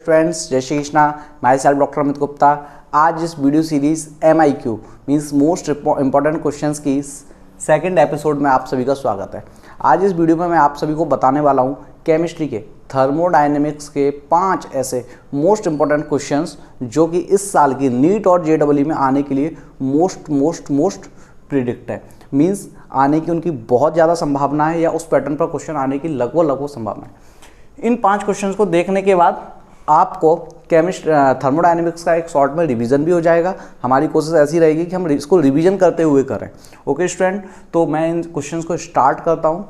Friends, जय Shri Krishna. My self doctor Amit Gupta. आज इस video series MIQ means most important questions की सेकंड एपिसोड में आप सभी का स्वागत है। आज इस वीडियो में मैं आप सभी को बताने वाला हूं केमिस्ट्री के थर्मोडायनेमिक्स के 5 ऐसे मोस्ट इंपॉर्टेंट क्वेश्चंस जो कि इस साल की नीट और JEE में आने के लिए मोस्ट प्रिडिक्ट है। मीन्स आने की उनकी बहुत ज़्यादा संभावना है या उस पैटर्न पर क्वेश्चन आने की लगभग संभावना है। इन 5 क्वेश्चंस को देखने के बाद आपको थर्मोडायनेमिक्स का एक शॉर्ट में रिवीजन भी हो जाएगा। हमारी कोशिश ऐसी रहेगी कि हम इसको रिवीजन करते हुए करें। ओके स्टूडेंट, तो मैं इन क्वेश्चंस को स्टार्ट करता हूं।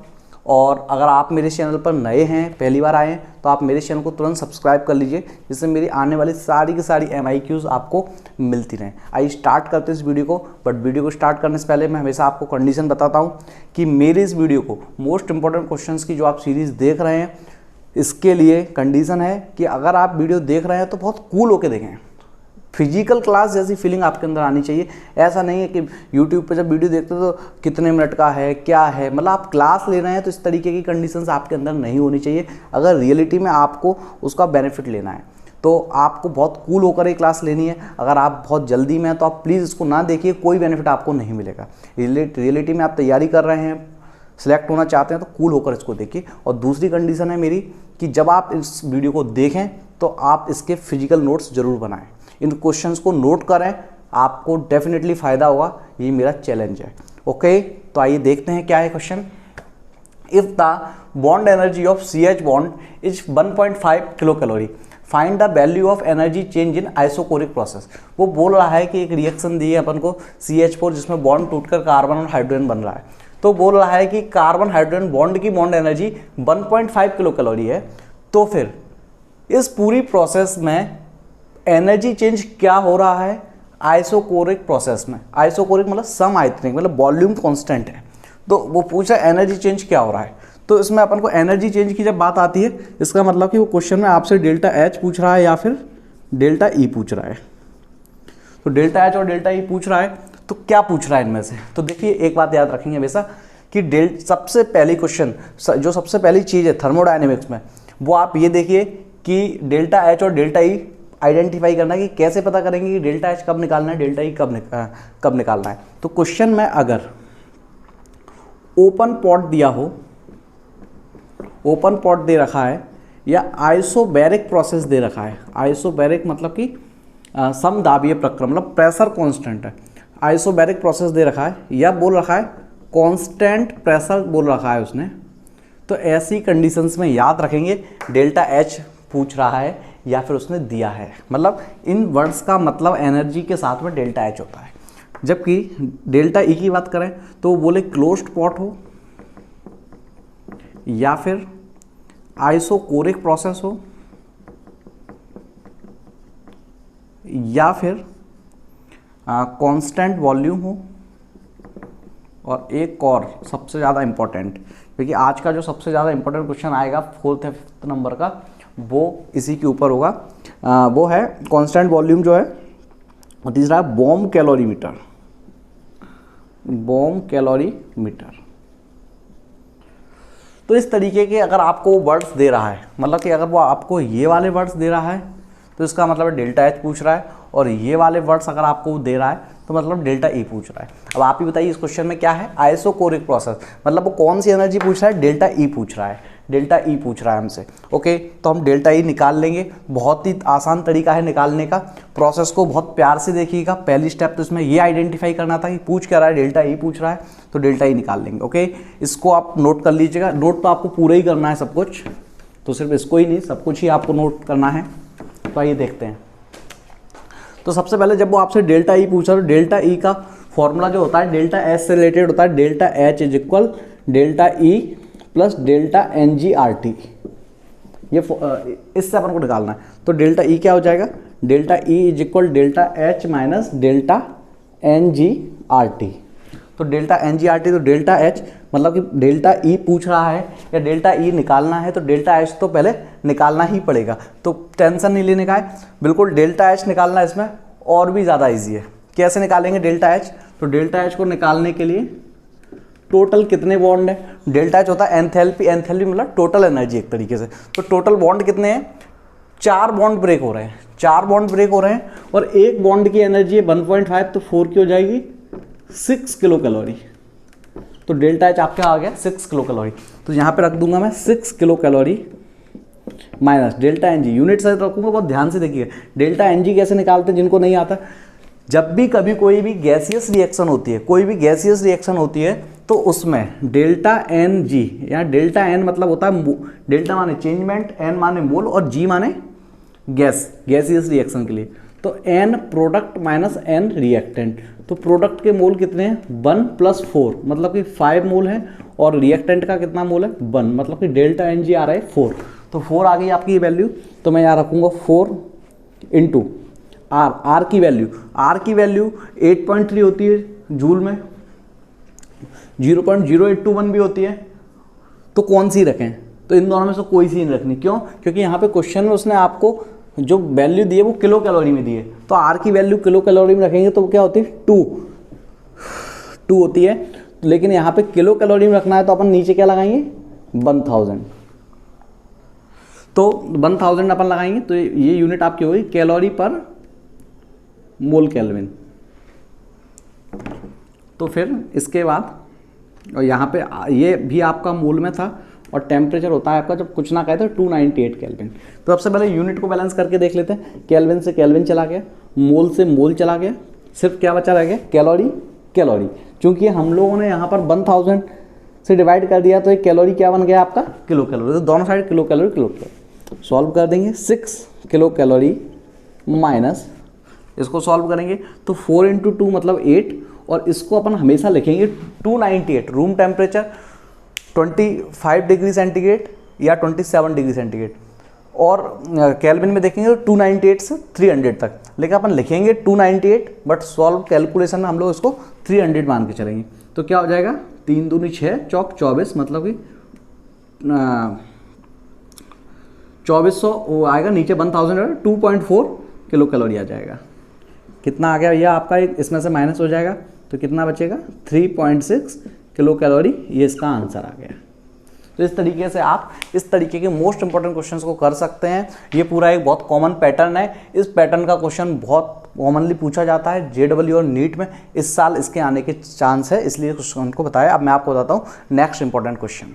और अगर आप मेरे चैनल पर नए हैं, पहली बार आए हैं, तो आप मेरे चैनल को तुरंत सब्सक्राइब कर लीजिए, जिससे मेरी आने वाली सारी की सारी MIQs आपको मिलती रहें। आइए स्टार्ट करते हैं इस वीडियो को। बट वीडियो को स्टार्ट करने से पहले मैं हमेशा आपको कंडीशन बताता हूँ कि मेरे इस वीडियो को मोस्ट इंपॉर्टेंट क्वेश्चंस की जो आप सीरीज़ देख रहे हैं, इसके लिए कंडीशन है कि अगर आप वीडियो देख रहे हैं तो बहुत कूल होके देखें। फिजिकल क्लास जैसी फीलिंग आपके अंदर आनी चाहिए। ऐसा नहीं है कि YouTube पे जब वीडियो देखते हो तो कितने मिनट का है, क्या है, मतलब आप क्लास ले रहे हैं तो इस तरीके की कंडीशंस आपके अंदर नहीं होनी चाहिए। अगर रियलिटी में आपको उसका बेनिफिट लेना है तो आपको बहुत कूल होकर ये क्लास लेनी है। अगर आप बहुत जल्दी में हैं तो आप प्लीज़ इसको ना देखिए, कोई बेनिफिट आपको नहीं मिलेगा। रियलिटी में आप तैयारी कर रहे हैं, सिलेक्ट होना चाहते हैं तो कूल होकर इसको देखिए। और दूसरी कंडीशन है मेरी कि जब आप इस वीडियो को देखें तो आप इसके फिजिकल नोट्स जरूर बनाएं, इन क्वेश्चंस को नोट करें, आपको डेफिनेटली फ़ायदा होगा। ये मेरा चैलेंज है। ओके, तो आइए देखते हैं क्या है question. If the bond energy of CH bond is 1.5 kilo calorie, find the value of energy change in isochoric process. वो बोल रहा है कि एक रिएक्शन दी है अपन को CH4 जिसमें बॉन्ड टूटकर कार्बन और हाइड्रोजन बन रहा है। तो बोल रहा है कि कार्बन हाइड्रोजन बॉन्ड की बॉन्ड एनर्जी 1.5 किलो कैलोरी है। तो फिर इस पूरी प्रोसेस में एनर्जी चेंज क्या हो रहा है आइसोकोरिक प्रोसेस में। आइसोकोरिक मतलब सम आयतनिक, मतलब वॉल्यूम कांस्टेंट है। तो वो पूछा एनर्जी चेंज क्या हो रहा है। तो इसमें अपन को एनर्जी चेंज की जब बात आती है, इसका मतलब कि वो क्वेश्चन में आपसे डेल्टा H पूछ रहा है या फिर डेल्टा E पूछ रहा है। तो डेल्टा H और डेल्टा E पूछ रहा है, तो क्या पूछ रहा है इनमें से। तो देखिए एक बात याद रखेंगे हमेशा कि सबसे पहली क्वेश्चन जो सबसे पहली चीज़ है थर्मोडायनेमिक्स में, वो आप ये देखिए कि डेल्टा H और डेल्टा E आइडेंटिफाई करना है। कि कैसे पता करेंगे कि डेल्टा H कब निकालना है, डेल्टा E कब निकालना है। तो क्वेश्चन में अगर ओपन पॉट दिया हो, ओपन पॉट दे रखा है, या आइसोबैरिक प्रोसेस दे रखा है। आइसोबैरिक मतलब कि समदाबीय प्रक्रम, मतलब प्रेशर कांस्टेंट है। आइसोबैरिक प्रोसेस दे रखा है या बोल रखा है कांस्टेंट प्रेशर बोल रखा है उसने। तो ऐसी कंडीशंस में याद रखेंगे डेल्टा H पूछ रहा है या फिर उसने दिया है, मतलब इन वर्ड्स का मतलब एनर्जी के साथ में डेल्टा H होता है। जबकि डेल्टा E की बात करें तो वो बोले क्लोज्ड पॉट हो या फिर आइसोकोरिक प्रोसेस हो या फिर कांस्टेंट वॉल्यूम हो, और एक और सबसे ज़्यादा इम्पोर्टेंट, क्योंकि आज का जो सबसे ज़्यादा इम्पोर्टेंट क्वेश्चन आएगा 4th या 5th नंबर का, वो इसी के ऊपर होगा। वो है कांस्टेंट वॉल्यूम जो है। और तीसरा है बॉम्ब कैलोरीमीटर। Bomb calorimeter. तो इस तरीके के अगर आपको वर्ड्स दे रहा है, मतलब कि अगर वो आपको ये वाले वर्ड्स दे रहा है तो इसका मतलब डेल्टा H पूछ रहा है, और ये वाले वर्ड्स अगर आपको दे रहा है तो मतलब डेल्टा E पूछ रहा है। अब आप ही बताइए इस क्वेश्चन में क्या है आइसोकोरिक प्रोसेस, मतलब वो कौन सी एनर्जी पूछ रहा है, डेल्टा E पूछ रहा है। डेल्टा E पूछ रहा है हमसे। ओके, तो हम डेल्टा E निकाल लेंगे। बहुत ही आसान तरीका है निकालने का। प्रोसेस को बहुत प्यार से देखिएगा। पहली स्टेप तो इसमें ये आइडेंटिफाई करना था कि पूछ क्या रहा है, डेल्टा E पूछ रहा है, तो डेल्टा E निकाल लेंगे। ओके, इसको आप नोट कर लीजिएगा। नोट तो आपको पूरा ही करना है सब कुछ, तो सिर्फ इसको ही नहीं सब कुछ ही आपको नोट करना है। तो आइए देखते हैं। तो सबसे पहले जब वो आपसे डेल्टा E पूछा तो डेल्टा E का फॉर्मूला जो होता है डेल्टा H से रिलेटेड होता है। Delta H is equal delta E plus delta NGRT। ये इससे अपन को निकालना है। तो डेल्टा E क्या हो जाएगा, delta E is equal delta H minus delta NGRT। तो डेल्टा NGRT तो डेल्टा H, मतलब कि डेल्टा E पूछ रहा है या डेल्टा E निकालना है तो डेल्टा H तो पहले निकालना ही पड़ेगा। तो टेंशन नहीं लेने का है, बिल्कुल डेल्टा H निकालना इसमें और भी ज़्यादा इजी है। कैसे निकालेंगे डेल्टा H, तो डेल्टा H को निकालने के लिए टोटल कितने बॉन्ड है, डेल्टा H होता है एंथैल्पी। एंथैल्पी मतलब टोटल एनर्जी एक तरीके से। तो टोटल बॉन्ड कितने हैं, 4 बॉन्ड ब्रेक हो रहे हैं, 4 बॉन्ड ब्रेक हो रहे हैं और एक बॉन्ड की एनर्जी है 1.5, तो 4 की हो जाएगी 6 किलो कैलोरी। तो डेल्टा एच आपका आ गया 6 किलो कैलोरी। तो यहाँ पे रख दूंगा मैं 6 kilo calorie minus delta n g, unit से रखूंगा, बहुत ध्यान से देखिए। डेल्टा एन जी कैसे निकालते हैं जिनको नहीं आता, जब भी कभी कोई भी गैसियस रिएक्शन होती है, कोई भी गैसियस रिएक्शन होती है तो उसमें डेल्टा एन जी, यहाँ डेल्टा एन मतलब होता है डेल्टा माने चेंजमेंट, एन माने मोल और जी माने गैस, गैसियस रिएक्शन के लिए। तो n product minus n reactant, तो प्रोडक्ट के मोल कितने हैं 1 + 4 मतलब कि 5 मोल है और रिएक्टेंट का कितना मोल है 1, मतलब कि डेल्टा एन जी आ रहा है 4। तो 4 आ गई आपकी ये वैल्यू, तो मैं यहाँ रखूँगा 4 × आर, आर की वैल्यू 8.3 होती है जूल में, 0.0821 भी होती है। तो कौन सी रखें, तो इन दोनों में से कोई सी नहीं रखनी। क्यों? क्योंकि यहाँ पे क्वेश्चन में उसने आपको जो वैल्यू दी है वो किलो कैलोरी में दी है, तो आर की वैल्यू किलो कैलोरी में रखेंगे तो क्या होती है 2 होती है। लेकिन यहाँ पे किलो कैलोरी में रखना है तो अपन नीचे क्या लगाएंगे 1000, तो 1000 अपन लगाएंगे, तो ये यूनिट आपकी होगी कैलोरी पर मोल केल्विन। तो फिर इसके बाद और यहाँ पे ये भी आपका मोल में था और टेम्परेचर होता है आपका जब कुछ ना कहे तो 298 केल्विन। तो सबसे पहले यूनिट को बैलेंस करके देख लेते हैं। केल्विन से केल्विन चला गया, मोल से मोल चला गया, सिर्फ क्या बचा रह गया कैलोरी। चूंकि हम लोगों ने यहाँ पर 1000 से डिवाइड कर दिया तो एक कैलोरी क्या बन गया आपका किलो कैलोरी, तो दोनों साइड किलो कैलोरी सॉल्व कर देंगे। 6 किलो कैलोरी माइनस इसको सॉल्व करेंगे तो 4 × 2 मतलब 8, और इसको अपन हमेशा लिखेंगे 298, रूम टेम्परेचर 25 डिग्री सेंटीग्रेड या 27 डिग्री सेंटीग्रेड, और केल्विन में देखेंगे तो 298 से 300 तक, लेकिन अपन लिखेंगे 298 बट सॉल्व कैलकुलेशन में हम लोग इसको 300 मान के चलेंगे। तो क्या हो जाएगा 3 दूनी 6 चौक 24, मतलब कि 2400 वो आएगा नीचे 1000 2.4 किलो कैलोरी आ जाएगा। कितना आ गया भैया आपका, एक इसमें से माइनस हो जाएगा तो कितना बचेगा 3.6 किलो कैलोरी, ये इसका आंसर आ गया। तो इस तरीके से आप इस तरीके के मोस्ट इंपॉर्टेंट क्वेश्चंस को कर सकते हैं। ये पूरा एक बहुत कॉमन पैटर्न है, इस पैटर्न का क्वेश्चन बहुत कॉमनली पूछा जाता है जेडब्ल्यू और नीट में। इस साल इसके आने के चांस है, इसलिए क्वेश्चन को बताया। अब मैं आपको बताता हूँ next important question.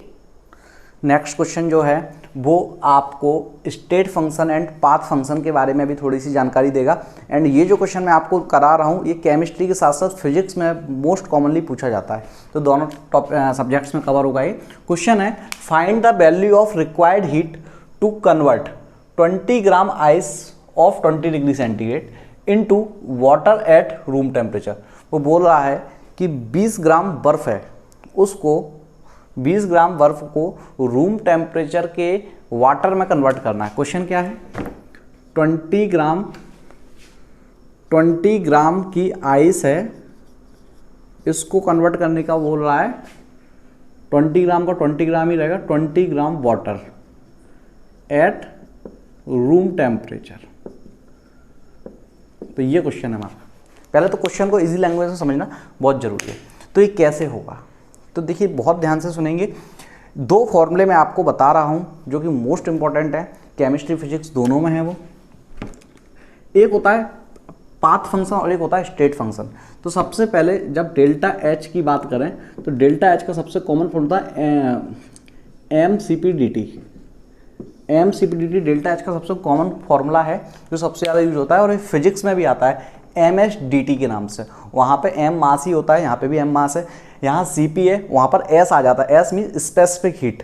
Next question जो है वो आपको state function and path function के बारे में भी थोड़ी सी जानकारी देगा। एंड ये जो क्वेश्चन मैं आपको करा रहा हूँ ये केमिस्ट्री के साथ साथ फिजिक्स में मोस्ट कॉमनली पूछा जाता है, तो दोनों सब्जेक्ट्स में कवर होगा। ये क्वेश्चन है find the value of required heat to convert 20 gram ice of 20 degree centigrade into water at room temperature. वो बोल रहा है कि 20 ग्राम बर्फ है, उसको 20 ग्राम बर्फ को रूम टेम्परेचर के वाटर में कन्वर्ट करना है। क्वेश्चन क्या है 20 ग्राम की आइस है, इसको कन्वर्ट करने का बोल रहा है। 20 ग्राम का 20 ग्राम ही रहेगा, 20 gram water at room temperature. तो ये क्वेश्चन है हमारा। पहले तो क्वेश्चन को इजी लैंग्वेज में समझना बहुत जरूरी है। तो ये कैसे होगा, तो देखिए बहुत ध्यान से सुनेंगे। 2 फॉर्मूले मैं आपको बता रहा हूँ जो कि मोस्ट इंपॉर्टेंट है, केमिस्ट्री फिजिक्स दोनों में है वो। एक होता है पाथ फंक्शन और एक होता है स्टेट फंक्शन। तो सबसे पहले जब डेल्टा एच की बात करें तो डेल्टा एच का सबसे कॉमन फॉर्मूला है MCP/dt। MCP/dt डेल्टा एच का सबसे कॉमन फॉर्मूला है जो सबसे ज़्यादा यूज होता है, और फिजिक्स में भी आता है MSDT के नाम से। वहाँ पे M मास ही होता है, यहाँ पे भी M मास है। यहाँ CP है, वहाँ पर S आ जाता है, S मीन स्पेसिफिक हीट,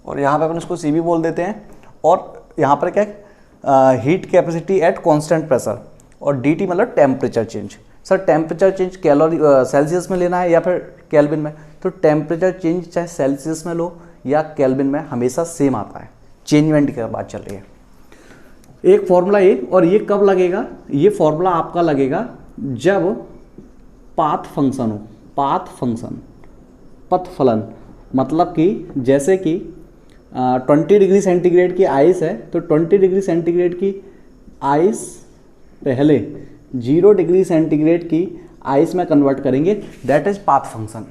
और यहाँ पे अपन इसको CP बोल देते हैं। और यहाँ पर क्या heat capacity at constant pressure, और DT मतलब temperature change. Sir temperature change calorie Celsius में लेना है या फिर केल्विन में, तो टेम्परेचर चेंज चाहे सेल्सियस में लो या केल्विन में हमेशा सेम आता है। चेंजमेंट की बात चल रही है। एक फॉर्मूला ये, और ये कब लगेगा, ये फॉर्मूला आपका लगेगा जब पाथ फंक्शन हो। पाथ फंक्शन पथ फलन, मतलब कि जैसे कि 20 डिग्री सेंटीग्रेड की आइस है तो 20 डिग्री सेंटीग्रेड की आइस पहले 0 डिग्री सेंटीग्रेड की आइस में कन्वर्ट करेंगे, that is path function.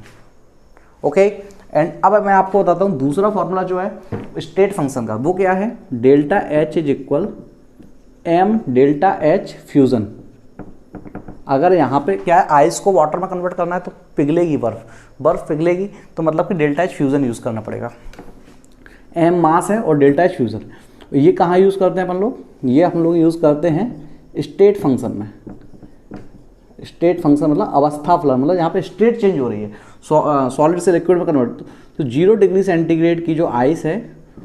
Okay, and अब मैं आपको बताता हूँ दूसरा फॉर्मूला जो है स्टेट फंक्शन का, वो क्या है delta H is equal m delta H fusion. अगर यहाँ पे क्या है, आइस को वाटर में कन्वर्ट करना है तो पिघलेगी बर्फ़ पिघलेगी, तो मतलब कि डेल्टा H फ्यूज़न यूज़ करना पड़ेगा। m मास है और डेल्टा H फ्यूज़न, ये कहाँ यूज़ करते हैं अपन लोग, ये हम लोग यूज़ करते हैं स्टेट फंक्शन में। स्टेट फंक्शन मतलब अवस्था फलन, मतलब यहाँ पे स्टेट चेंज हो रही है, सॉलिड से लिक्विड में कन्वर्ट। तो 0 डिग्री सेंटीग्रेड की जो आइस है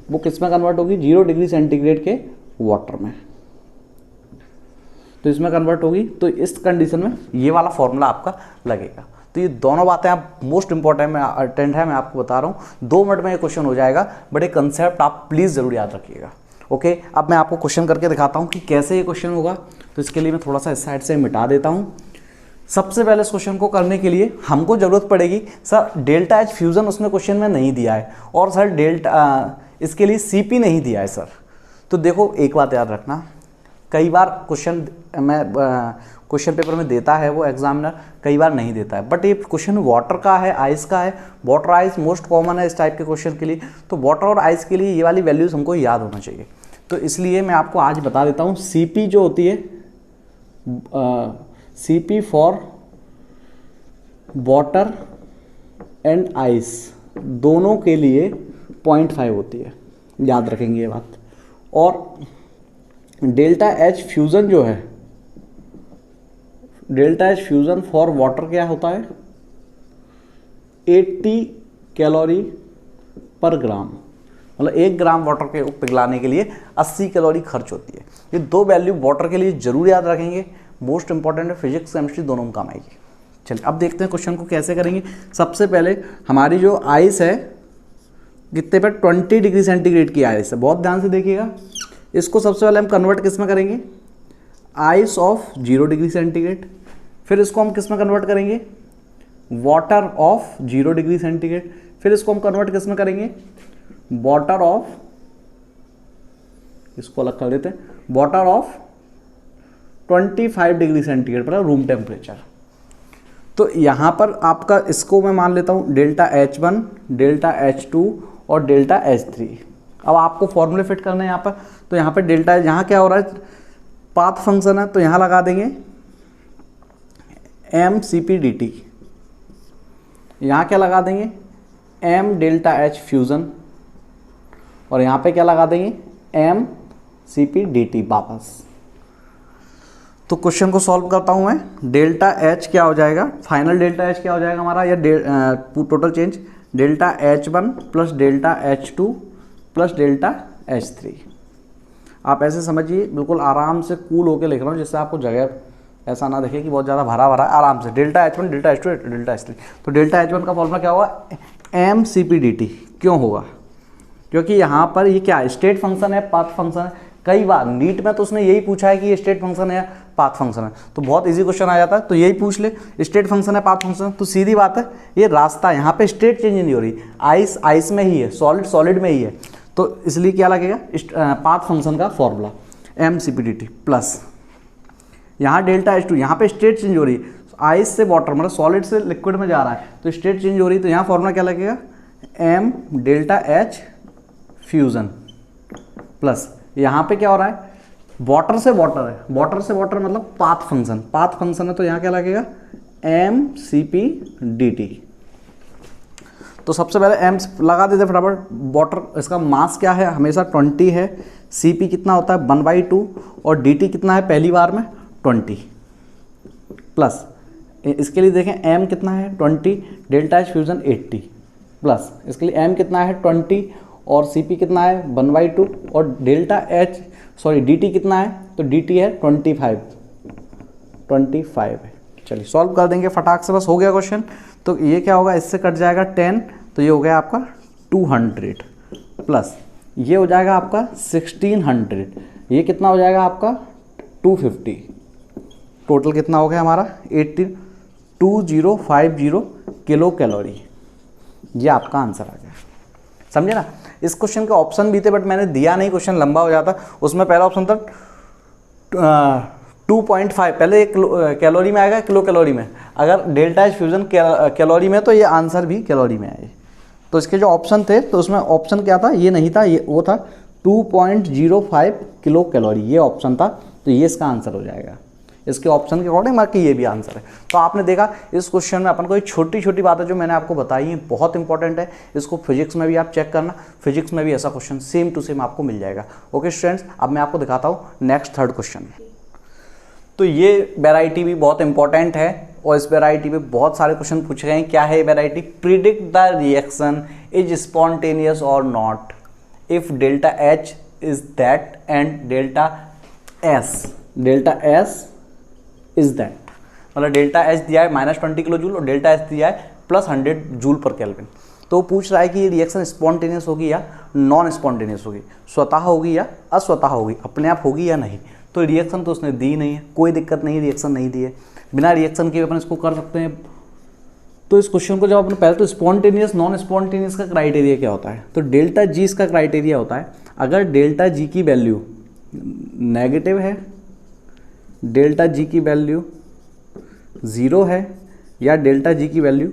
वो किस में कन्वर्ट होगी, 0 डिग्री सेंटीग्रेड के वाटर में, तो इसमें कन्वर्ट होगी। तो इस कंडीशन में ये वाला फॉर्मूला आपका लगेगा। तो ये दोनों बातें आप मोस्ट इंपॉर्टेंट है, मैं आपको बता रहा हूँ। 2 मिनट में ये क्वेश्चन हो जाएगा, बट एक कंसेप्ट आप प्लीज़ ज़रूर याद रखिएगा। ओके, अब मैं आपको क्वेश्चन करके दिखाता हूँ कि कैसे ये क्वेश्चन होगा। तो इसके लिए मैं थोड़ा सा इस साइड से मिटा देता हूँ। सबसे पहले इस क्वेश्चन को करने के लिए हमको ज़रूरत पड़ेगी, सर डेल्टा एच फ्यूज़न उसने क्वेश्चन में नहीं दिया है, और सर इसके लिए CP नहीं दिया है सर। तो देखो एक बात याद रखना, कई बार क्वेश्चन पेपर में देता है वो एग्जामिनर, कई बार नहीं देता है। बट ये क्वेश्चन वाटर का है, आइस का है, वाटर आइस मोस्ट कॉमन है इस टाइप के क्वेश्चन के लिए। तो वाटर और आइस के लिए ये वाली वैल्यूज़ हमको याद होना चाहिए। तो इसलिए मैं आपको आज बता देता हूँ, CP जो होती है, CP for water and ice दोनों के लिए 0.5 होती है, याद रखेंगे ये बात। और डेल्टा H फ्यूज़न जो है, delta H fusion for water क्या होता है, 80 कैलोरी पर ग्राम, मतलब 1 ग्राम वाटर के पिघलाने के लिए 80 कैलोरी खर्च होती है। ये 2 वैल्यू वाटर के लिए जरूर याद रखेंगे, मोस्ट इंपॉर्टेंट है, फिजिक्स केमिस्ट्री दोनों में काम आएगी। चलिए अब देखते हैं क्वेश्चन को कैसे करेंगे। सबसे पहले हमारी जो आइस है कितने पर, 20 डिग्री सेंटीग्रेड की आइस है, बहुत ध्यान से देखिएगा। इसको सबसे पहले हम कन्वर्ट किस में करेंगे, आइस ऑफ 0 डिग्री सेंटीग्रेड। फिर इसको हम किस में कन्वर्ट करेंगे, वाटर ऑफ 0 डिग्री सेंटीग्रेड। फिर इसको हम कन्वर्ट किस में करेंगे, वाटर ऑफ, इसको अलग कर देते हैं, वाटर ऑफ 25 डिग्री सेंटीग्रेड पर रूम टेम्परेचर। तो यहाँ पर आपका इसको मैं मान लेता हूँ डेल्टा H1, डेल्टा H2 और डेल्टा H3। अब आपको फॉर्मूले फिट करना है यहाँ पर। तो यहाँ पे डेल्टा, यहाँ क्या हो रहा है, पाथ फंक्शन है, तो यहाँ लगा देंगे mCp/dt। यहाँ क्या लगा देंगे, m डेल्टा H फ्यूज़न, और यहाँ पे क्या लगा देंगे, mCp/dt वापस। तो क्वेश्चन को सॉल्व करता हूँ मैं। डेल्टा H क्या हो जाएगा, फाइनल डेल्टा H क्या हो जाएगा हमारा, या total change, delta H1 plus delta H2 plus delta H3। आप ऐसे समझिए, बिल्कुल आराम से कूल होके लिख रहा हूँ, जिससे आपको जगह ऐसा ना दिखे कि बहुत ज़्यादा भरा भरा है। आराम से delta H1, delta H2, delta H3। तो डेल्टा H1 का फॉर्मूला क्या होगा, mCp/dt। क्यों होगा, क्योंकि यहाँ पर ये क्या है, स्टेट फंक्शन है, पाथ फंक्शन है। कई बार नीट में तो उसने यही पूछा है कि ये स्टेट फंक्शन है या पाथ फंक्शन है, तो बहुत इजी क्वेश्चन आ जाता है। तो यही पूछ ले, स्टेट फंक्शन है, पाथ फंक्शन है, तो सीधी बात है, ये रास्ता यहाँ पे स्टेट चेंज नहीं हो रही, आइस आइस में ही है, सॉलिड सॉलिड में ही है। तो इसलिए क्या लगेगा, पाथ फंक्शन का फॉर्मूला mCp/dt प्लस यहाँ डेल्टा H2, यहाँ पे स्टेट चेंज हो रही है, आइस से वाटर मतलब सॉलिड से लिक्विड में जा रहा है, तो स्टेट चेंज हो रही है। तो यहाँ फॉर्मूला क्या लगेगा, m delta H fusion plus यहाँ पे क्या हो रहा है, वाटर से वाटर है, वाटर से वाटर मतलब पाथ फंक्शन, पाथ फंक्शन है, तो यहाँ क्या लगेगा, mCp/dt। तो सबसे पहले m लगा देते फटाफट। वाटर, इसका मास क्या है, हमेशा 20 है, Cp कितना होता है 1/2, और dt कितना है पहली बार में 20 प्लस, इसके लिए देखें m कितना है 20, डेल्टा H फ्यूज़न 80 प्लस, इसके लिए m कितना है 20 और Cp कितना है 1/2, और डेल्टा dt कितना है, तो dt है 25 है। चलिए सॉल्व कर देंगे फटाक से, बस हो गया क्वेश्चन। तो ये क्या होगा, इससे कट जाएगा 10, तो ये हो गया आपका 200 प्लस ये हो जाएगा आपका 1600, ये कितना हो जाएगा आपका 250। टोटल कितना हो गया हमारा 2050 किलो कैलोरी। ये आपका आंसर आ गया, समझे ना। इस क्वेश्चन के ऑप्शन भी थे, बट मैंने दिया नहीं, क्वेश्चन लंबा हो जाता। उसमें पहला ऑप्शन था 2.5, पहले एक कैलोरी में आएगा, किलो कैलोरी में। अगर डेल्टा H फ्यूज़न कैलोरी में, तो ये आंसर भी कैलोरी में आए। तो इसके जो ऑप्शन थे, तो उसमें ऑप्शन क्या था, ये नहीं था, ये वो था 2.05 किलो कैलोरी, ये ऑप्शन था तो ये इसका आंसर हो जाएगा। इसके ऑप्शन के अकॉर्डिंग बाकी ये भी आंसर है। तो आपने देखा इस क्वेश्चन में अपन को ये छोटी छोटी बातें जो मैंने आपको बताई हैं बहुत इंपॉर्टेंट है। इसको फिजिक्स में भी आप चेक करना, फिजिक्स में भी ऐसा क्वेश्चन सेम टू सेम आपको मिल जाएगा। ओके स्टूडेंट्स, अब मैं आपको दिखाता हूँ नेक्स्ट थर्ड क्वेश्चन। तो ये वैरायटी भी बहुत इंपॉर्टेंट है और इस वैरायटी में बहुत सारे क्वेश्चन पूछे गए हैं। क्या है ये variety? Predict the reaction is spontaneous और not if delta H is that and delta S is that. मतलब डेल्टा एच दिया है -20 किलो जूल और डेल्टा एस दिया है +100 जूल पर केल्विन। तो वो पूछ रहा है कि ये रिएक्शन स्पॉन्टेनियस होगी या नॉन स्पॉन्टेनियस होगी, स्वतः होगी या अस्वतः होगी, अपने आप होगी या नहीं। तो रिएक्शन तो उसने दी नहीं है, कोई दिक्कत नहीं, रिएक्शन नहीं दी है, बिना रिएक्शन के अपन इसको कर सकते हैं। तो इस क्वेश्चन को जब अपन पहले तो स्पॉन्टेनियस नॉन स्पॉन्टेनियस का क्राइटेरिया क्या होता है, तो डेल्टा जी इसका क्राइटेरिया होता है। अगर डेल्टा जी की वैल्यू नेगेटिव है, डेल्टा जी की वैल्यू 0 है या डेल्टा जी की वैल्यू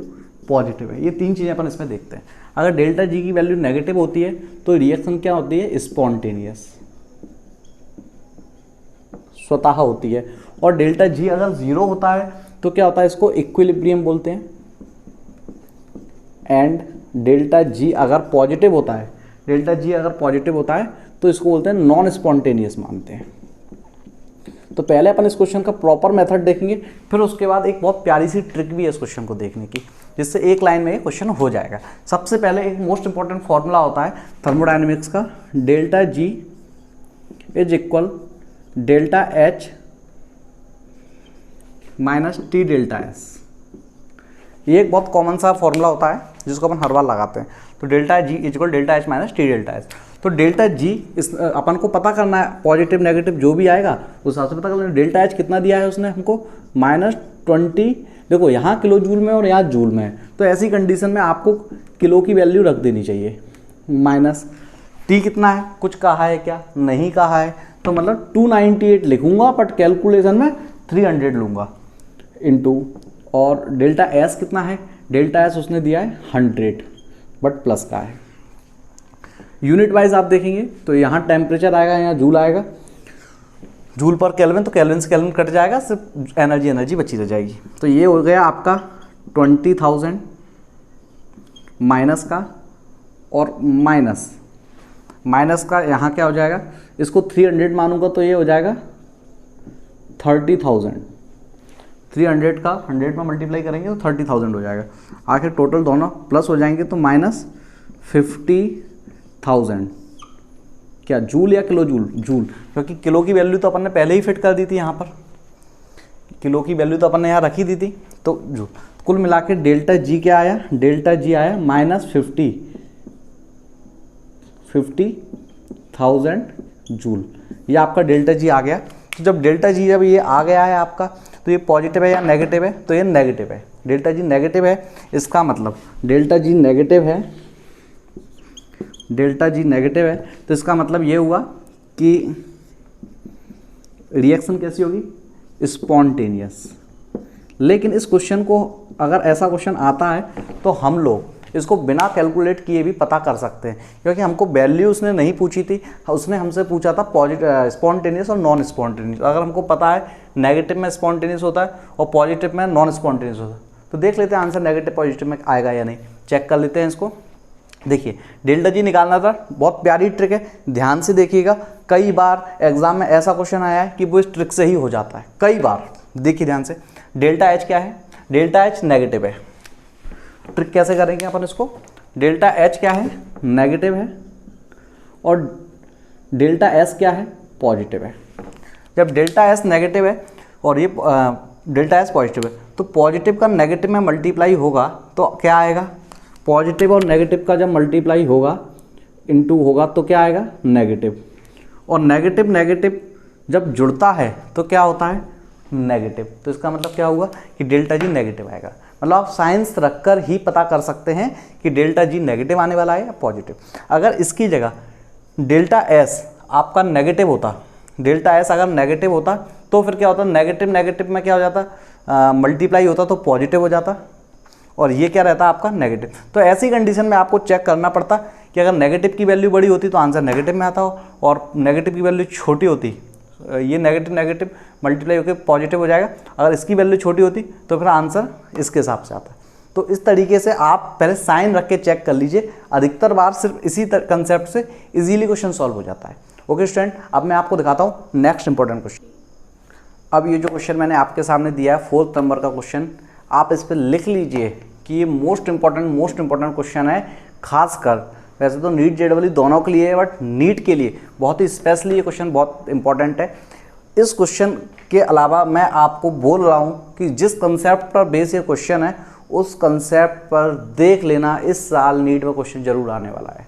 पॉजिटिव है। ये तीन चीज़ें अपन इसमें देखते हैं। अगर डेल्टा जी की वैल्यू नेगेटिव होती है तो रिएक्शन क्या होती है? स्पॉन्टेनियस, स्वतः होती है। और डेल्टा जी अगर 0 होता है तो क्या होता है? इसको इक्विलिब्रियम बोलते हैं। एंड डेल्टा जी अगर पॉजिटिव होता है, डेल्टा जी अगर पॉजिटिव होता है तो इसको बोलते हैं नॉन स्पॉन्टेनियस मानते हैं। तो पहले अपन इस क्वेश्चन का प्रॉपर मेथड देखेंगे, फिर उसके बाद एक बहुत प्यारी सी ट्रिक भी है इस क्वेश्चन को देखने की, जिससे एक लाइन में ये क्वेश्चन हो जाएगा। सबसे पहले एक मोस्ट इंपॉर्टेंट फॉर्मूला होता है थर्मोडायनेमिक्स का, delta G is equal delta H minus T delta S. ये एक बहुत कॉमन सा फॉर्मूला होता है जिसको अपन हर बार लगाते हैं। तो delta G is equal delta H minus T delta S. तो डेल्टा जी इस अपन को पता करना है, पॉजिटिव नेगेटिव जो भी आएगा उस हिसाब से पता करना है। डेल्टा एच कितना दिया है उसने हमको? -20। देखो यहाँ किलो जूल में और यहाँ जूल में है, तो ऐसी कंडीशन में आपको किलो की वैल्यू रख देनी चाहिए। माइनस टी कितना है? कुछ कहा है क्या? नहीं कहा है। तो मतलब 298 लिखूंगा बट कैलकुलेशन में 300 लूँगा इंटू। और डेल्टा एस कितना है? डेल्टा एस उसने दिया है 100 बट प्लस का है। यूनिट वाइज आप देखेंगे तो यहाँ टेम्परेचर आएगा, यहाँ जूल आएगा, जूल पर केल्विन, तो केल्विन से केल्विन कट जाएगा, सिर्फ एनर्जी बची रह जाएगी। तो ये हो गया आपका 20,000 माइनस का, और माइनस का यहाँ क्या हो जाएगा? इसको 300 मानूंगा तो ये हो जाएगा 30,000। 300 का 100 में मल्टीप्लाई करेंगे तो 30,000 हो जाएगा। आखिर टोटल दोनों प्लस हो जाएंगे तो -50,000। क्या जूल या किलो जूल? जूल, क्योंकि किलो की वैल्यू तो अपन ने पहले ही फिट कर दी थी यहाँ पर, किलो की वैल्यू तो अपन ने यहाँ रखी दी थी। तो जूल कुल मिला के डेल्टा जी क्या आया? डेल्टा जी आया -50,000 जूल। ये आपका डेल्टा जी आ गया। तो जब डेल्टा जी जब ये आ गया है आपका, तो ये पॉजिटिव है या नेगेटिव है? तो ये नेगेटिव है। डेल्टा जी नेगेटिव है, इसका मतलब डेल्टा जी नेगेटिव है, डेल्टा जी नेगेटिव है, तो इसका मतलब ये हुआ कि रिएक्शन कैसी होगी? स्पॉन्टेनियस। लेकिन इस क्वेश्चन को अगर ऐसा क्वेश्चन आता है तो हम लोग इसको बिना कैलकुलेट किए भी पता कर सकते हैं, क्योंकि हमको वैल्यू उसने नहीं पूछी थी, उसने हमसे पूछा था पॉजिटिव स्पॉन्टेनियस और नॉन स्पॉन्टेनियस। अगर हमको पता है नेगेटिव में स्पॉन्टेनियस होता है और पॉजिटिव में नॉन स्पॉन्टेनियस होता है, तो देख लेते हैं आंसर नेगेटिव पॉजिटिव में आएगा या नहीं, चेक कर लेते हैं इसको। देखिए डेल्टा जी निकालना था, बहुत प्यारी ट्रिक है, ध्यान से देखिएगा। कई बार एग्जाम में ऐसा क्वेश्चन आया है कि वो इस ट्रिक से ही हो जाता है, कई बार। देखिए ध्यान से, डेल्टा एच क्या है? डेल्टा एच नेगेटिव है। ट्रिक कैसे करेंगे अपन इसको? डेल्टा एच क्या है? नेगेटिव है, और डेल्टा एस क्या है? पॉजिटिव है। जब डेल्टा एस नेगेटिव है और ये डेल्टा एस पॉजिटिव है, तो पॉजिटिव का नेगेटिव में मल्टीप्लाई होगा तो क्या आएगा? पॉजिटिव और नेगेटिव का जब मल्टीप्लाई होगा, इनटू होगा, तो क्या आएगा? नेगेटिव। और नेगेटिव नेगेटिव जब जुड़ता है तो क्या होता है? नेगेटिव। तो इसका मतलब क्या हुआ कि डेल्टा जी नेगेटिव आएगा। मतलब आप साइंस रखकर ही पता कर सकते हैं कि डेल्टा जी नेगेटिव आने वाला है या पॉजिटिव। अगर इसकी जगह डेल्टा एस आपका नेगेटिव होता, डेल्टा एस अगर नेगेटिव होता तो फिर क्या होता? नेगेटिव नेगेटिव में क्या हो जाता? मल्टीप्लाई होता तो पॉजिटिव हो जाता, और ये क्या रहता आपका? नेगेटिव। तो ऐसी कंडीशन में आपको चेक करना पड़ता कि अगर नेगेटिव की वैल्यू बड़ी होती तो आंसर नेगेटिव में आता हो, और नेगेटिव की वैल्यू छोटी होती, ये नेगेटिव नेगेटिव मल्टीप्लाई होकर पॉजिटिव हो जाएगा। अगर इसकी वैल्यू छोटी होती तो फिर आंसर इसके हिसाब से आता है। तो इस तरीके से आप पहले साइन रख के चेक कर लीजिए, अधिकतर बार सिर्फ इसी कंसेप्ट से इजीली क्वेश्चन सॉल्व हो जाता है। ओके स्टूडेंट, अब मैं आपको दिखाता हूँ नेक्स्ट इंपॉर्टेंट क्वेश्चन। अब ये जो क्वेश्चन मैंने आपके सामने दिया है 4th नंबर का क्वेश्चन, आप इस पर लिख लीजिए कि ये मोस्ट इंपॉर्टेंट क्वेश्चन है। खासकर वैसे तो नीट जेईई दोनों के लिए है, बट नीट के लिए बहुत ही स्पेशली ये क्वेश्चन बहुत इंपॉर्टेंट है। इस क्वेश्चन के अलावा मैं आपको बोल रहा हूँ कि जिस कंसेप्ट पर बेस ये क्वेश्चन है उस कंसेप्ट पर देख लेना, इस साल नीट में क्वेश्चन जरूर आने वाला है,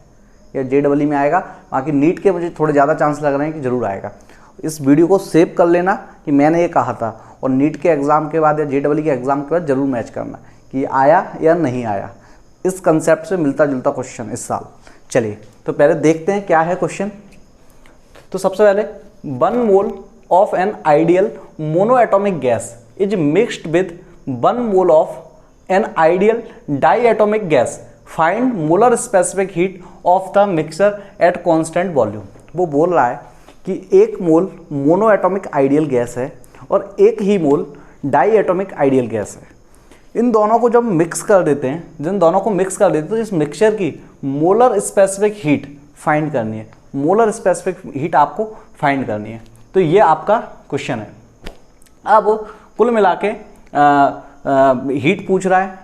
या जेईई में आएगा। बाकी नीट के मुझे थोड़े ज़्यादा चांस लग रहे हैं कि जरूर आएगा। इस वीडियो को सेव कर लेना कि मैंने ये कहा था, और नीट के एग्ज़ाम के बाद या जेईई के एग्ज़ाम के बाद जरूर मैच करना कि आया या नहीं आया। इस कंसेप्ट से मिलता जुलता क्वेश्चन इस साल। चलिए तो पहले देखते हैं क्या है क्वेश्चन। तो सबसे पहले 1 mole of an ideal monoatomic gas is mixed with 1 mole of an ideal diatomic gas, find molar specific heat of the mixture at constant volume. वो बोल रहा है कि 1 मोल मोनोएटॉमिक आइडियल गैस है और 1 ही मोल डाईएटॉमिक आइडियल गैस है। इन दोनों को जब मिक्स कर देते हैं, जिन दोनों को मिक्स कर देते हैं तो इस मिक्सचर की मोलर स्पेसिफिक हीट फाइंड करनी है। मोलर स्पेसिफिक हीट आपको फाइंड करनी है। तो ये आपका क्वेश्चन है। अब कुल मिला के हीट पूछ रहा है,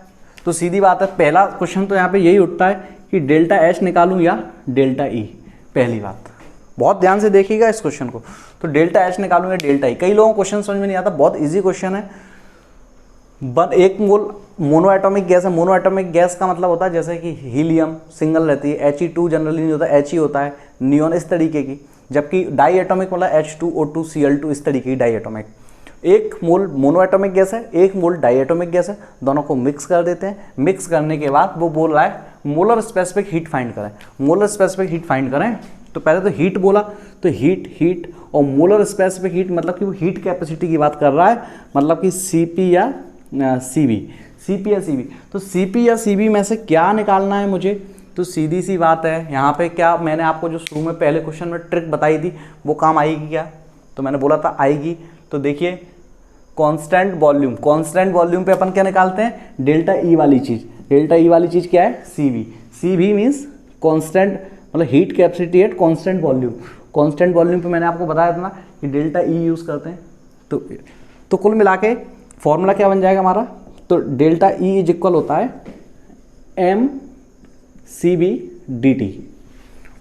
तो सीधी बात है, पहला क्वेश्चन तो यहाँ पे यही उठता है कि डेल्टा एच निकालूं या डेल्टा ई। पहली बात बहुत ध्यान से देखिएगा इस क्वेश्चन को। तो डेल्टा एच निकालूं या डेल्टा ई, कई लोगों को क्वेश्चन समझ में नहीं आता, बहुत ईजी क्वेश्चन है। 1 मोल मोनोएटॉमिक गैस है। मोनोएटॉमिक गैस का मतलब होता है जैसे कि हीलियम सिंगल रहती है, He2 जनरली नहीं होता, He होता है, नियॉन इस तरीके की, जबकि डाई एटॉमिक मतलब H2O2 Cl2 इस तरीके की डाई एटॉमिक। 1 मोल मोनोएटॉमिक गैस है, 1 मोल डाई एटॉमिक गैस है, दोनों को मिक्स कर देते हैं। मिक्स करने के बाद वो बोल रहा है मोलर स्पेसिफिक हीट फाइंड करें। मोलर स्पेसिफिक हीट फाइंड करें तो पहले तो हीट बोला, तो हीट और मोलर स्पेसिफिक हीट मतलब कि वो हीट कैपेसिटी की बात कर रहा है, मतलब कि Cp या Cv, Cp या Cv। तो Cp या Cv में से क्या निकालना है मुझे, तो सीधी सी बात है यहाँ पे क्या मैंने आपको जो शुरू में पहले क्वेश्चन में ट्रिक बताई थी वो काम आएगी क्या, तो मैंने बोला था आएगी। तो देखिए कांस्टेंट वॉल्यूम पे अपन क्या निकालते हैं, डेल्टा ई वाली चीज़। डेल्टा ई वाली चीज़ क्या है, Cv मीन्स कांस्टेंट, मतलब heat capacity eight constant volume. Constant volume पे मैंने आपको बताया था ना कि डेल्टा ई यूज़ करते हैं। तो कुल मिला के फॉर्मूला क्या बन जाएगा हमारा, तो डेल्टा ई इज इक्वल होता है mCv dt,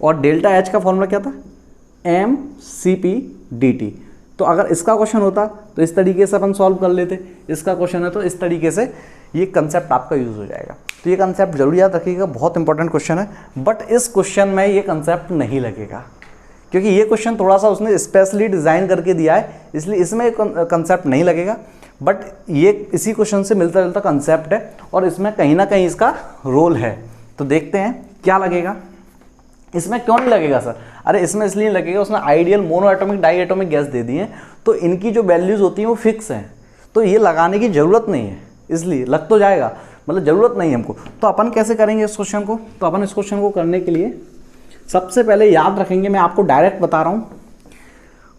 और डेल्टा एच का फॉर्मूला क्या था, mCp dt। तो अगर इसका क्वेश्चन होता तो इस तरीके से अपन सॉल्व कर लेते, इसका क्वेश्चन है तो इस तरीके से ये कंसेप्ट आपका यूज़ हो जाएगा। तो ये कंसेप्ट जरूर याद रखिएगा, बहुत इंपॉर्टेंट क्वेश्चन है। बट इस क्वेश्चन में ये कंसेप्ट नहीं लगेगा, क्योंकि ये क्वेश्चन थोड़ा सा उसने स्पेशली डिज़ाइन करके दिया है, इसलिए इसमें कंसेप्ट नहीं लगेगा। बट ये इसी क्वेश्चन से मिलता जुलता कंसेप्ट है और इसमें कहीं ना कहीं इसका रोल है। तो देखते हैं क्या लगेगा। इसमें क्यों नहीं लगेगा सर, अरे इसमें इसलिए लगेगा उसने ideal monoatomic diatomic gas दे दी है, तो इनकी जो वैल्यूज़ होती हैं वो फिक्स हैं, तो ये लगाने की ज़रूरत नहीं है, इसलिए लग तो जाएगा, मतलब ज़रूरत नहीं है हमको। तो अपन कैसे करेंगे इस क्वेश्चन को, तो अपन इस क्वेश्चन को करने के लिए सबसे पहले याद रखेंगे, मैं आपको डायरेक्ट बता रहा हूँ,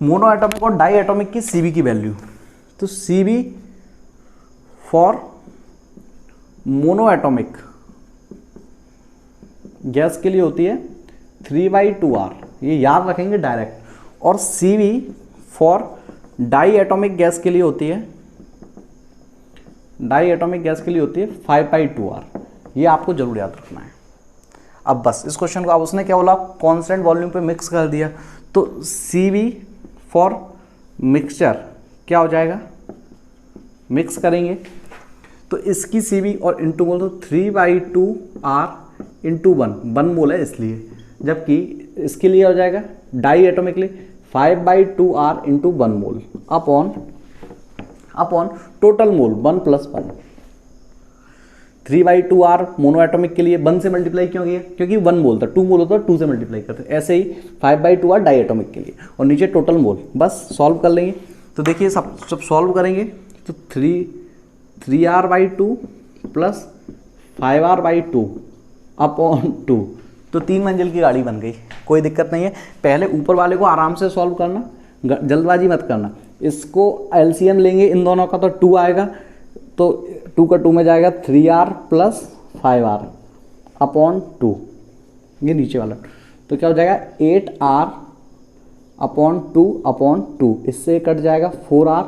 मोनो एटॉमिक और डाई एटॉमिक की Cv की वैल्यू। तो Cv for mono atomic gas के लिए होती है 3/2R, ये याद रखेंगे डायरेक्ट। और Cv for diatomic gas के लिए होती है, 5/2R, ये आपको जरूर याद रखना है। अब बस इस क्वेश्चन को, अब उसने क्या बोला, कांस्टेंट वॉल्यूम पे मिक्स कर दिया, तो Cv फॉर मिक्सचर क्या हो जाएगा, मिक्स करेंगे तो इसकी Cv और इंटू बोल तो 3/2R इंटू 1 मोल है इसलिए, जबकि इसके लिए हो जाएगा डाई एटॉमिक के लिए 5/2R into 1 mole upon total mole 1 + 1। 3/2R mono atomic के लिए 1 से मल्टीप्लाई क्यों किया, क्योंकि 1 मोल था, 2 मोल होता है 2 से मल्टीप्लाई करते। ऐसे ही 5/2R डाई एटॉमिक के लिए, और नीचे टोटल मोल। बस सॉल्व कर लेंगे। तो देखिए सब सॉल्व करेंगे तो 3R/2 + 5R/2 अपॉन 2, तो 3 मंजिल की गाड़ी बन गई, कोई दिक्कत नहीं है। पहले ऊपर वाले को आराम से सॉल्व करना, जल्दबाजी मत करना। इसको एलसीएम लेंगे इन दोनों का तो 2 आएगा, तो 2 का 2 में जाएगा 3r प्लस 5r अपॉन 2, ये नीचे वाला, तो क्या हो जाएगा 8r अपॉन 2 अपॉन 2, इससे कट जाएगा 4r,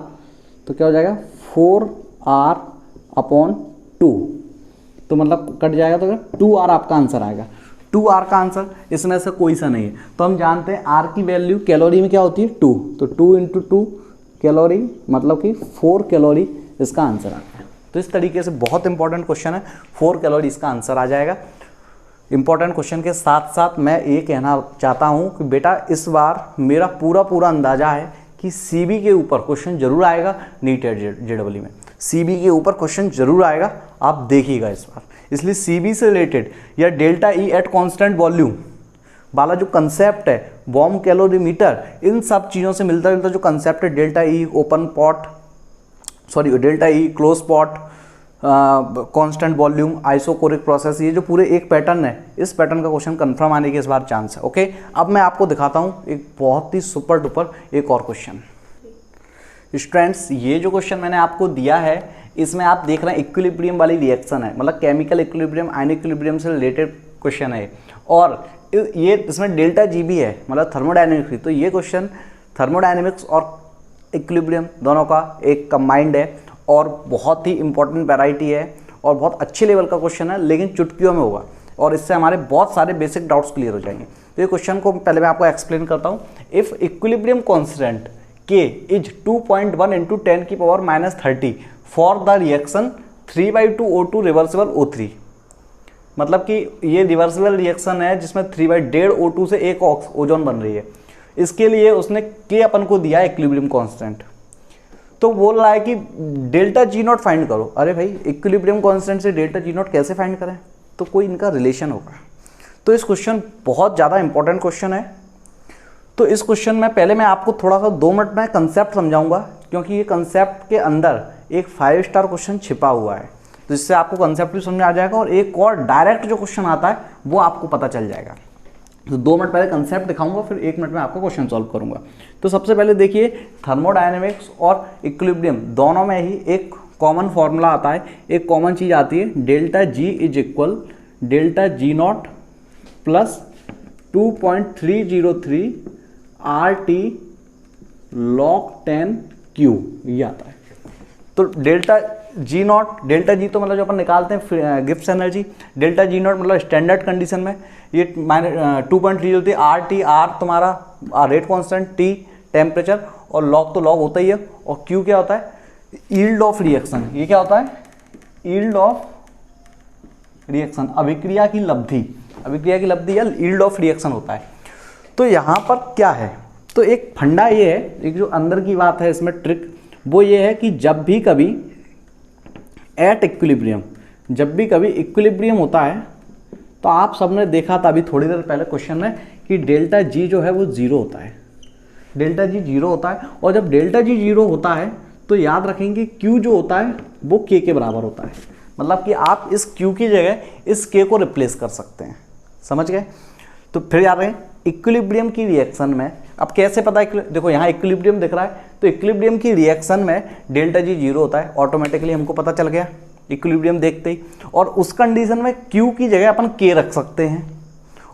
तो क्या हो जाएगा 4r अपॉन 2, तो मतलब कट जाएगा तो 2r आपका आंसर आएगा। 2r का आंसर इसमें से कोई सा नहीं है। तो हम जानते हैं r की वैल्यू कैलोरी में क्या होती है 2, तो 2 इंटू 2 कैलोरी मतलब कि 4 कैलोरी इसका आंसर आता है। तो इस तरीके से बहुत इंपॉर्टेंट क्वेश्चन है, 4 कैलोरी इसका आंसर आ जाएगा। इंपॉर्टेंट क्वेश्चन के साथ साथ मैं ये कहना चाहता हूँ कि बेटा इस बार मेरा पूरा अंदाजा है कि सीबी के ऊपर क्वेश्चन जरूर आएगा, नीट जेडब्ल्यू में सीबी के ऊपर क्वेश्चन जरूर आएगा, आप देखिएगा इस बार। इसलिए सीबी से रिलेटेड या delta E eight constant volume वाला जो कंसेप्ट है, बॉम कैलोरीमीटर, इन सब चीज़ों से मिलता जुलता जो कंसेप्ट है, delta E open pot, sorry delta E close pot, constant volume, isochoric process, ये जो पूरे एक पैटर्न है, इस पैटर्न का क्वेश्चन कंफर्म आने के इस बार चांस है। ओके, अब मैं आपको दिखाता हूँ एक बहुत ही सुपर डुपर एक और क्वेश्चन। स्टूडेंट्स, ये जो क्वेश्चन मैंने आपको दिया है, इसमें आप देख रहे हैं इक्विलिब्रियम वाली रिएक्शन है, मतलब केमिकल इक्विलिब्रियम, आयनिक इक्विलिब्रियम से रिलेटेड क्वेश्चन है, और ये इसमें डेल्टा जी भी है, मतलब थर्मोडायनेमिक्स। तो ये क्वेश्चन थर्मोडायनेमिक्स और इक्विलिब्रियम दोनों का एक कंबाइंड है और बहुत ही इंपॉर्टेंट वैरायटी है और बहुत अच्छे लेवल का क्वेश्चन है, लेकिन चुटकियों में होगा और इससे हमारे बहुत सारे बेसिक डाउट्स क्लियर हो जाएंगे। तो ये क्वेश्चन को पहले मैं आपको एक्सप्लेन करता हूँ। If equilibrium constant K is 2.1 into 10 की power -30 for the reaction 3/2 O2 reversible O3, मतलब कि ये रिवर्सिबल रिएक्शन है जिसमें 3/1.5 O2 से एक ओजोन बन रही है। इसके लिए उसने K अपन को दिया इक्विलिब्रियम कांस्टेंट, तो बोल रहा है कि डेल्टा जी नॉट फाइंड करो। अरे भाई, इक्विलिब्रियम कांस्टेंट से डेल्टा जी नॉट कैसे फाइंड करें, तो कोई इनका रिलेशन होगा। तो इस क्वेश्चन बहुत ज़्यादा इंपॉर्टेंट क्वेश्चन है। तो इस क्वेश्चन में पहले मैं आपको थोड़ा सा 2 मिनट में कंसेप्ट समझाऊंगा, क्योंकि ये कंसेप्ट के अंदर एक 5 स्टार क्वेश्चन छिपा हुआ है, तो इससे आपको कंसेप्ट भी समझ आ जाएगा और एक और डायरेक्ट जो क्वेश्चन आता है वो आपको पता चल जाएगा। तो 2 मिनट पहले कंसेप्ट दिखाऊंगा, फिर 1 मिनट में आपको क्वेश्चन सॉल्व करूंगा। तो सबसे पहले देखिए, थर्मोडायनेमिक्स और इक्विलिब्रियम दोनों में ही एक कॉमन फॉर्मूला आता है, एक कॉमन चीज़ आती है, delta G is equal delta G not plus 2.303 RT log 10 Q, ये आता है। तो delta G not, delta G तो मतलब जो अपन निकालते हैं Gibbs energy, delta G not मतलब स्टैंडर्ड कंडीशन में ये 2.303 RT, आर तुम्हारा रेट कांस्टेंट, टी टेम्परेचर, और लॉग तो लॉग होता ही है, और क्यू क्या होता है, यील्ड ऑफ रिएक्शन। ये क्या होता है, यील्ड ऑफ रिएक्शन, अभिक्रिया की लब्धि, अभिक्रिया की लब्धि या यील्ड ऑफ रिएक्शन होता है। तो यहाँ पर क्या है, तो एक फंडा ये है, एक जो अंदर की बात है इसमें ट्रिक, वो ये है कि जब भी कभी एट इक्विलिब्रियम, जब भी कभी इक्विलिब्रियम होता है, तो आप सबने देखा था अभी थोड़ी देर पहले क्वेश्चन में कि डेल्टा जी जो है वो 0 होता है, डेल्टा जी 0 होता है। और जब डेल्टा जी 0 होता है तो याद रखेंगे क्यू जो होता है वो के बराबर होता है, मतलब कि आप इस क्यू की जगह इस के को रिप्लेस कर सकते हैं, समझ गए। तो फिर याद रखें, इक्विलिब्रियम की रिएक्शन में अब कैसे पता है, देखो यहाँ इक्विलिब्रियम दिख रहा है, तो इक्विलिब्रियम की रिएक्शन में डेल्टा जी 0 होता है, ऑटोमेटिकली हमको पता चल गया इक्विलिब्रियम देखते ही। और उस कंडीशन में क्यू की जगह अपन के रख सकते हैं।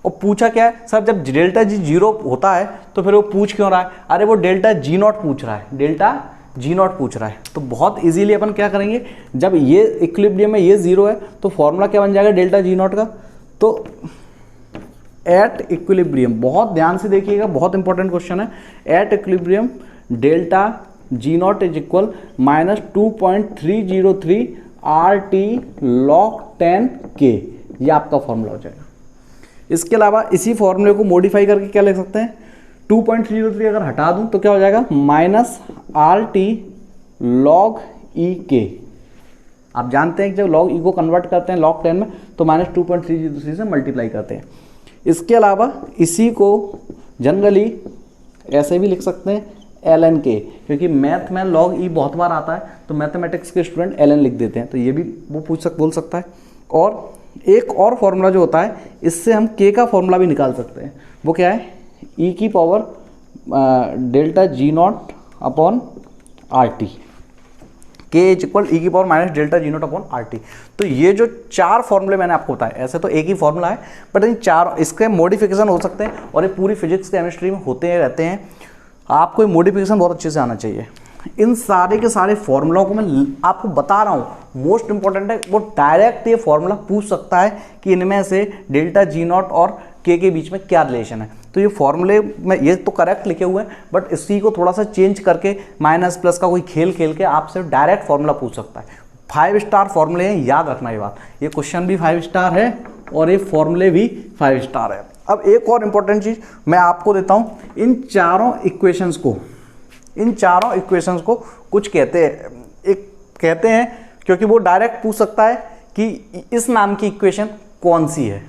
और पूछा क्या है सर, जब डेल्टा जी 0 होता है तो फिर वो पूछ क्यों रहा है, अरे वो डेल्टा जी नॉट पूछ रहा है, डेल्टा जी नॉट पूछ रहा है। तो बहुत इजीली अपन क्या करेंगे, जब ये इक्विलिब्रियम में ये 0 है तो फॉर्मूला क्या बन जाएगा डेल्टा जी नॉट का, तो एट इक्विलिब्रियम, बहुत ध्यान से देखिएगा, बहुत इंपॉर्टेंट क्वेश्चन है, at equilibrium delta G not is equal -2.303 RT log 10 K, ये आपका फॉर्मूला हो जाएगा। इसके अलावा इसी फॉर्मूले को मॉडिफाई करके क्या लिख सकते हैं, 2.303 अगर हटा दूं तो क्या हो जाएगा, -RT log EK। आप जानते हैं कि जब log E को कन्वर्ट करते हैं log 10 में तो -2.303 से मल्टीप्लाई करते हैं। इसके अलावा इसी को जनरली ऐसे भी लिख सकते हैं ln k, क्योंकि मैथ में log E बहुत बार आता है, तो मैथमेटिक्स के स्टूडेंट ln लिख देते हैं, तो ये भी वो बोल सकता है। और एक और फॉर्मूला जो होता है, इससे हम k का फॉर्मूला भी निकाल सकते हैं, वो क्या है, e की power delta G not upon R T, के इज इक्वल ई की power minus delta G not upon R T. तो ये जो चार फॉर्मूले मैंने आपको बताया, ऐसे तो एक ही फॉर्मूला है बट इन चार इसके मॉडिफिकेशन हो सकते हैं और ये पूरी फिजिक्स केमिस्ट्री में होते हैं रहते हैं। आपको ये मॉडिफिकेशन बहुत अच्छे से आना चाहिए। इन सारे के सारे फॉर्मूलाओं को मैं आपको बता रहा हूँ, मोस्ट इंपॉर्टेंट है, वो डायरेक्ट ये फॉर्मूला पूछ सकता है कि इनमें से डेल्टा जी नॉट और के बीच में क्या रिलेशन है। तो ये फॉर्मूले में ये तो करेक्ट लिखे हुए हैं बट इसी को थोड़ा सा चेंज करके माइनस प्लस का कोई खेल खेल के आपसे डायरेक्ट फॉर्मूला पूछ सकता है। 5 स्टार फॉर्मूले हैं, याद रखना ये बात। ये क्वेश्चन भी 5 स्टार है और ये फॉर्मूले भी 5 स्टार है। अब एक और इंपॉर्टेंट चीज मैं आपको देता हूँ, इन चारों इक्वेशंस को कुछ कहते हैं क्योंकि वो डायरेक्ट पूछ सकता है कि इस नाम की इक्वेशन कौन सी है।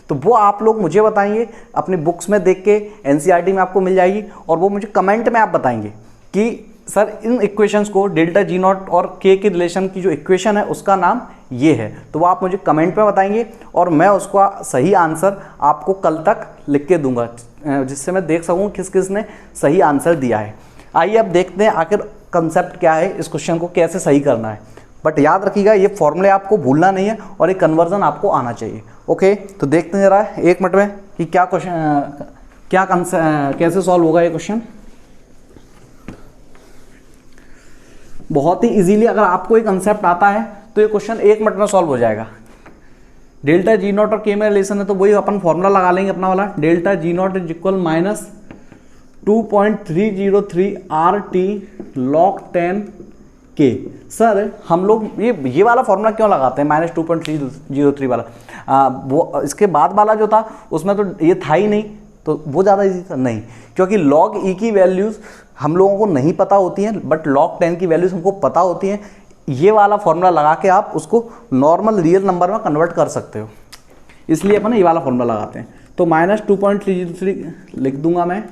तो वो आप लोग मुझे बताएंगे, अपनी बुक्स में देख के एनसीईआरटी में आपको मिल जाएगी और वो मुझे कमेंट में आप बताएंगे कि सर इन इक्वेशंस को डेल्टा जी नॉट और के रिलेशन की जो इक्वेशन है उसका नाम ये है। तो वो आप मुझे कमेंट में बताएंगे और मैं उसका सही आंसर आपको कल तक लिख के दूंगा, जिससे मैं देख सकूँ किस किस ने सही आंसर दिया है। आइए अब देखते हैं आखिर कंसेप्ट क्या है, इस क्वेश्चन को कैसे सही करना है। बट याद रखिएगा ये फॉर्मूले आपको भूलना नहीं है और ये कन्वर्जन आपको आना चाहिए। ओके, तो देखते हैं जरा एक मिनट में कि क्या क्वेश्चन कैसे सॉल्व होगा ये क्वेश्चन। बहुत ही इजीली अगर आपको एक कंसेप्ट आता है तो ये क्वेश्चन 1 मिनट में सॉल्व हो जाएगा। डेल्टा जी नॉट और के में रिलेशन है तो वही अपन फॉर्मूला लगा लेंगे अपना वाला, delta G not is equal minus 2.303 R T log 10 के। सर हम लोग ये वाला फॉर्मूला क्यों लगाते हैं माइनस 2.303 वाला? वो इसके बाद वाला जो था उसमें तो ये था ही नहीं, तो वो ज़्यादा इजी था नहीं, क्योंकि लॉग ई की वैल्यूज़ हम लोगों को नहीं पता होती हैं बट लॉग 10 की वैल्यूज़ हमको पता होती हैं। ये वाला फॉर्मूला लगा के आप उसको नॉर्मल रियल नंबर में कन्वर्ट कर सकते हो, इसलिए अपन ये वाला फॉर्मूला लगाते हैं। तो माइनस 2.303 लिख दूंगा मैं।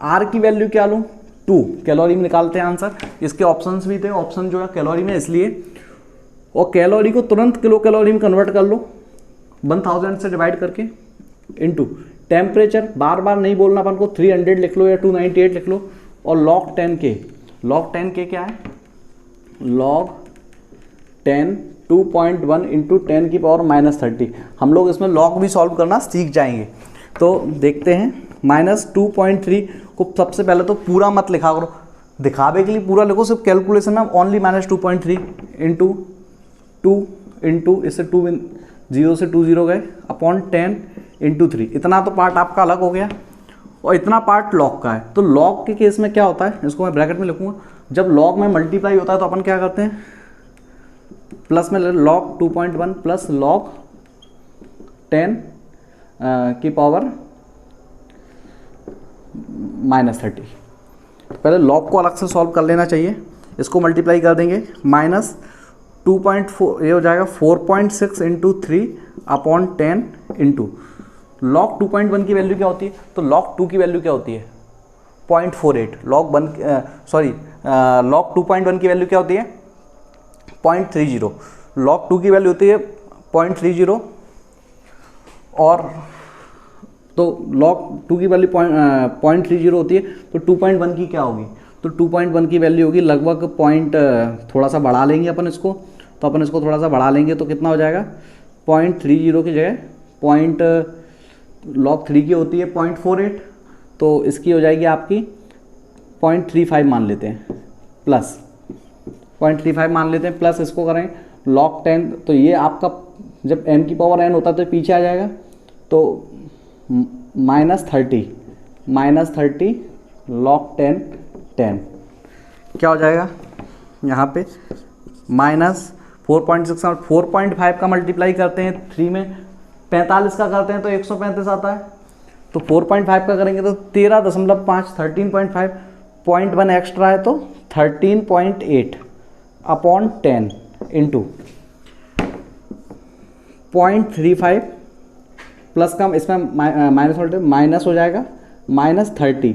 आर की वैल्यू क्या लूँ? 2 कैलोरी में निकालते हैं आंसर। इसके ऑप्शंस भी थे, ऑप्शन जो है कैलोरी में इसलिए, और कैलोरी को तुरंत किलो कैलोरी में कन्वर्ट कर लो 1000 से डिवाइड करके, इनटू टेम्परेचर, बार बार नहीं बोलना अपन को, 300 लिख लो या 298 लिख लो, और लॉग 10 के। लॉग 10 के क्या है? लॉग 10 2.1 इंटू 10 की पावर माइनस 30। हम लोग इसमें लॉग भी सॉल्व करना सीख जाएंगे। तो देखते हैं, माइनस 2.3 को सबसे पहले तो पूरा मत लिखा करो, दिखावे के लिए पूरा लिखो, सिर्फ कैलकुलेशन में ओनली माइनस 2.3 इंटू 2 इंटू इससे 2 0 से 2 0 गए अपॉन 10 इंटू 3। इतना तो पार्ट आपका अलग हो गया और इतना पार्ट लॉग का है। तो लॉग के केस में क्या होता है, इसको मैं ब्रैकेट में लिखूंगा, जब लॉग में मल्टीप्लाई होता है तो अपन क्या करते हैं, प्लस में लॉग 2.1 प्लस लॉग 10 की पावर माइनस 30। तो पहले लॉग को अलग से सॉल्व कर लेना चाहिए, इसको मल्टीप्लाई कर देंगे, माइनस 2.4 ये हो जाएगा 4.6 इंटू 3 अपॉन 10 इंटू लॉग 2.1 की वैल्यू क्या होती है, तो लॉग 2 की वैल्यू क्या होती है 0.48, लॉग 2.1 की वैल्यू क्या होती है 0.30, लॉग 2 की वैल्यू होती है 0.30, और तो log 2 की वैल्यू 0.30 होती है, तो 2.1 की क्या होगी, तो 2.1 की वैल्यू होगी लगभग पॉइंट, थोड़ा सा बढ़ा लेंगे अपन इसको, तो अपन इसको थोड़ा सा बढ़ा लेंगे तो कितना हो जाएगा 0.30 की जगह पॉइंट, log 3 की होती है 0.48, तो इसकी हो जाएगी आपकी 0.35 मान लेते हैं, प्लस 0.35 मान लेते हैं, प्लस इसको करें log 10, तो ये आपका जब n की पावर n होता है तो पीछे आ जाएगा, तो माइनस 30 log 10 क्या हो जाएगा यहाँ पे माइनस 4.6 और 4.5 का मल्टीप्लाई करते हैं 3 में, 45 का करते हैं तो 135 आता है, तो 4.5 का करेंगे तो 13.5 13.5, 0.1 एक्स्ट्रा है तो 13.8 अपॉन 10 इंटू 0.35 प्लस का इसमें माइनस हो जाएगा -30,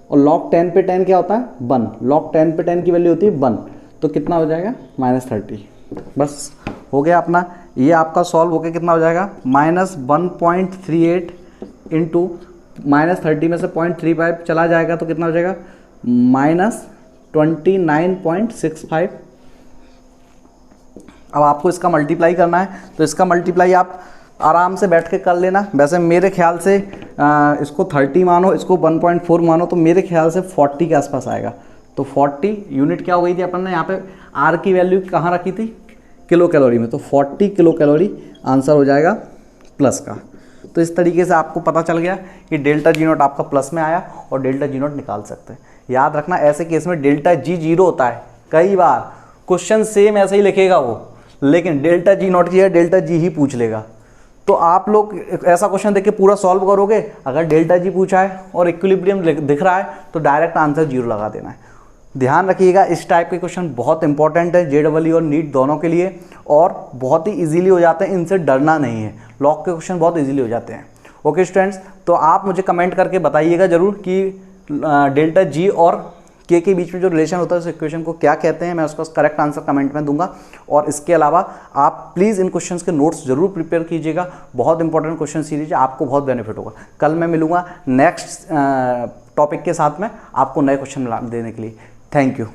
और log 10 पे 10 क्या होता है 1, log 10 पे 10 की वैल्यू होती है 1, तो कितना हो जाएगा -30। बस हो गया अपना, ये आपका सॉल्व होके कितना हो जाएगा -1.38 इंटू -30 में से 0.35 चला जाएगा तो कितना हो जाएगा, -29.65। अब आपको इसका मल्टीप्लाई करना है, तो इसका मल्टीप्लाई आप आराम से बैठ के कर लेना। वैसे मेरे ख्याल से इसको 30 मानो, इसको 1.4 मानो, तो मेरे ख्याल से 40 के आसपास आएगा। तो 40 यूनिट क्या हो गई थी अपन ने यहाँ पे आर की वैल्यू कहाँ रखी थी, किलो कैलोरी में, तो 40 किलो कैलोरी आंसर हो जाएगा प्लस का। तो इस तरीके से आपको पता चल गया कि डेल्टा जी नॉट आपका प्लस में आया और डेल्टा जी नॉट निकाल सकते हैं। याद रखना ऐसे केस में डेल्टा जी 0 होता है। कई बार क्वेश्चन सेम ऐसे ही लिखेगा वो, लेकिन डेल्टा जी नॉट की है डेल्टा जी ही पूछ लेगा। तो आप लोग ऐसा क्वेश्चन देख के पूरा सॉल्व करोगे, अगर डेल्टा जी पूछा है और इक्विलिब्रियम दिख रहा है तो डायरेक्ट आंसर 0 लगा देना है। ध्यान रखिएगा, इस टाइप के क्वेश्चन बहुत इंपॉर्टेंट है JEE और नीट दोनों के लिए, और बहुत ही इजीली हो जाते हैं, इनसे डरना नहीं है। लॉग के क्वेश्चन बहुत इजीली हो जाते हैं। ओके स्टूडेंट्स, तो आप मुझे कमेंट करके बताइएगा जरूर कि डेल्टा जी और के बीच में जो रिलेशन होता है उस इक्वेशन को क्या कहते हैं। मैं उसका करेक्ट आंसर कमेंट में दूंगा। और इसके अलावा आप प्लीज़ इन क्वेश्चंस के नोट्स जरूर प्रिपेयर कीजिएगा। बहुत इंपॉर्टेंट क्वेश्चन सीरीज है, आपको बहुत बेनिफिट होगा। कल मैं मिलूंगा नेक्स्ट टॉपिक के साथ में आपको नए क्वेश्चन देने के लिए। Thank you.